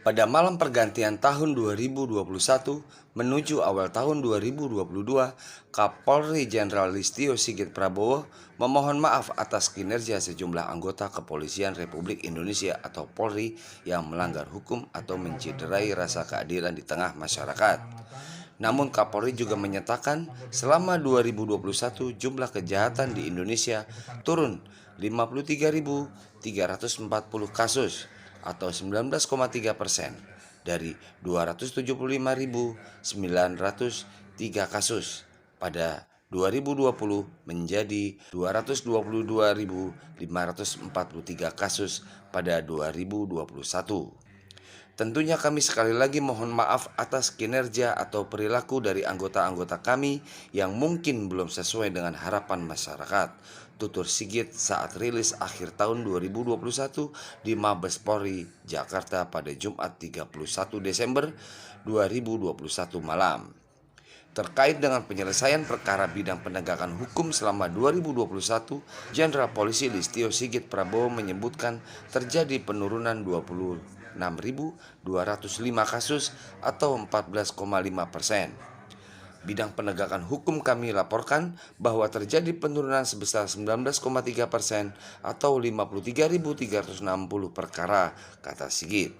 Pada malam pergantian tahun 2021 menuju awal tahun 2022, Kapolri Jenderal Listio Sigit Prabowo memohon maaf atas kinerja sejumlah anggota Kepolisian Republik Indonesia atau Polri yang melanggar hukum atau mencederai rasa keadilan di tengah masyarakat. Namun Kapolri juga menyatakan selama 2021 jumlah kejahatan di Indonesia turun 53.340 kasus atau 19,3% dari 275.903 kasus pada 2020 menjadi 222.543 kasus pada 2021. Tentunya kami sekali lagi mohon maaf atas kinerja atau perilaku dari anggota-anggota kami yang mungkin belum sesuai dengan harapan masyarakat. Tutur Sigit saat rilis akhir tahun 2021 di Mabes Polri, Jakarta pada Jumat 31 Desember 2021 malam. Terkait dengan penyelesaian perkara bidang penegakan hukum selama 2021, Jenderal Polisi Listio Sigit Prabowo menyebutkan terjadi penurunan 26.205 kasus atau 14,5%. Bidang penegakan hukum kami laporkan bahwa terjadi penurunan sebesar 19,3% atau 53.360 perkara, kata Sigit.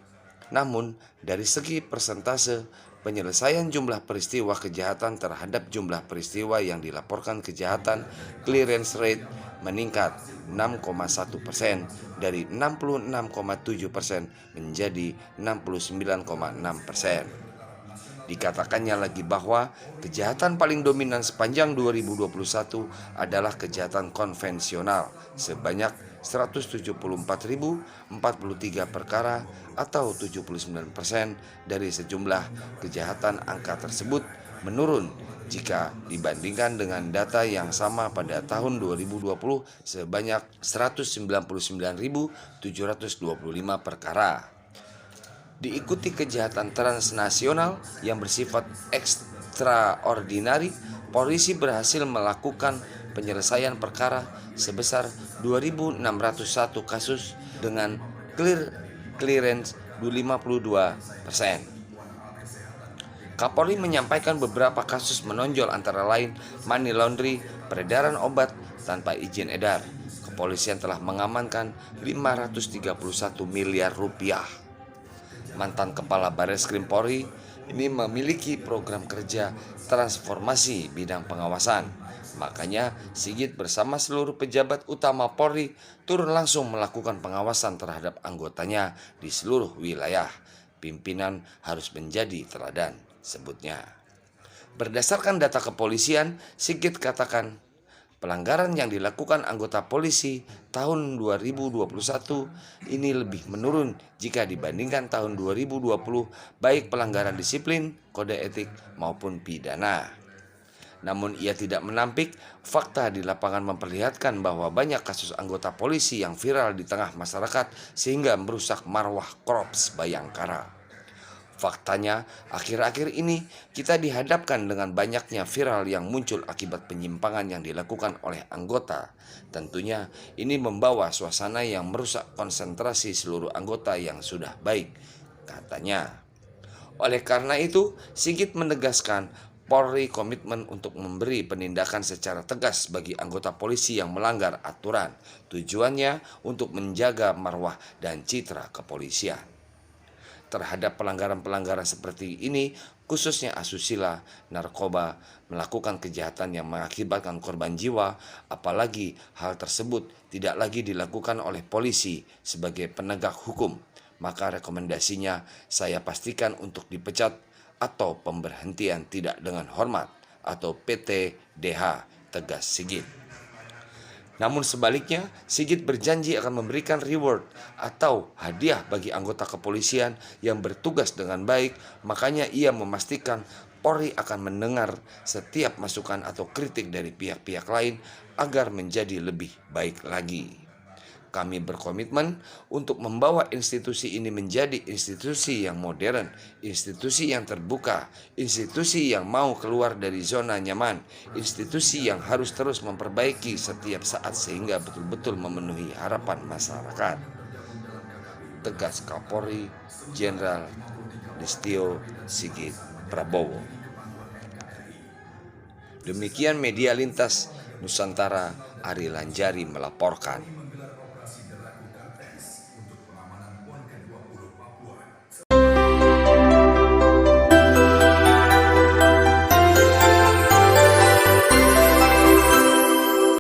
Namun, dari segi persentase, penyelesaian jumlah peristiwa kejahatan terhadap jumlah peristiwa yang dilaporkan kejahatan, clearance rate meningkat 6,1% dari 66,7% menjadi 69,6%. Dikatakannya lagi bahwa kejahatan paling dominan sepanjang 2021 adalah kejahatan konvensional sebanyak 174.043 perkara atau 79% dari sejumlah kejahatan. Angka tersebut menurun jika dibandingkan dengan data yang sama pada tahun 2020 sebanyak 199.725 perkara. Diikuti kejahatan transnasional yang bersifat ekstraordinari, polisi berhasil melakukan penyelesaian perkara sebesar 2.601 kasus dengan clearance 52%. Kapolri menyampaikan beberapa kasus menonjol antara lain money laundry, peredaran obat tanpa izin edar. Kepolisian telah mengamankan 531 miliar rupiah. Mantan Kepala Bareskrim Polri ini memiliki program kerja transformasi bidang pengawasan. Makanya Sigit bersama seluruh pejabat utama Polri turun langsung melakukan pengawasan terhadap anggotanya di seluruh wilayah. Pimpinan harus menjadi teladan, sebutnya. Berdasarkan data kepolisian, Sigit katakan pelanggaran yang dilakukan anggota polisi tahun 2021 ini lebih menurun jika dibandingkan tahun 2020, baik pelanggaran disiplin, kode etik maupun pidana. Namun ia tidak menampik fakta di lapangan memperlihatkan bahwa banyak kasus anggota polisi yang viral di tengah masyarakat sehingga merusak marwah Korps Bayangkara. Faktanya, akhir-akhir ini kita dihadapkan dengan banyaknya viral yang muncul akibat penyimpangan yang dilakukan oleh anggota. Tentunya ini membawa suasana yang merusak konsentrasi seluruh anggota yang sudah baik, katanya. Oleh karena itu, Sigit menegaskan Polri komitmen untuk memberi penindakan secara tegas bagi anggota polisi yang melanggar aturan. Tujuannya untuk menjaga marwah dan citra kepolisian. Terhadap pelanggaran-pelanggaran seperti ini, khususnya asusila, narkoba, melakukan kejahatan yang mengakibatkan korban jiwa, apalagi hal tersebut tidak lagi dilakukan oleh polisi sebagai penegak hukum, maka rekomendasinya saya pastikan untuk dipecat atau pemberhentian tidak dengan hormat atau PTDH, tegas Sigit. Namun sebaliknya, Sigit berjanji akan memberikan reward atau hadiah bagi anggota kepolisian yang bertugas dengan baik. Makanya ia memastikan Polri akan mendengar setiap masukan atau kritik dari pihak-pihak lain agar menjadi lebih baik lagi. Kami berkomitmen untuk membawa institusi ini menjadi institusi yang modern, institusi yang terbuka, institusi yang mau keluar dari zona nyaman, institusi yang harus terus memperbaiki setiap saat sehingga betul-betul memenuhi harapan masyarakat. tegas Kapolri Jenderal Listio Sigit Prabowo. Demikian Media Lintas Nusantara, Ari Lanjari melaporkan.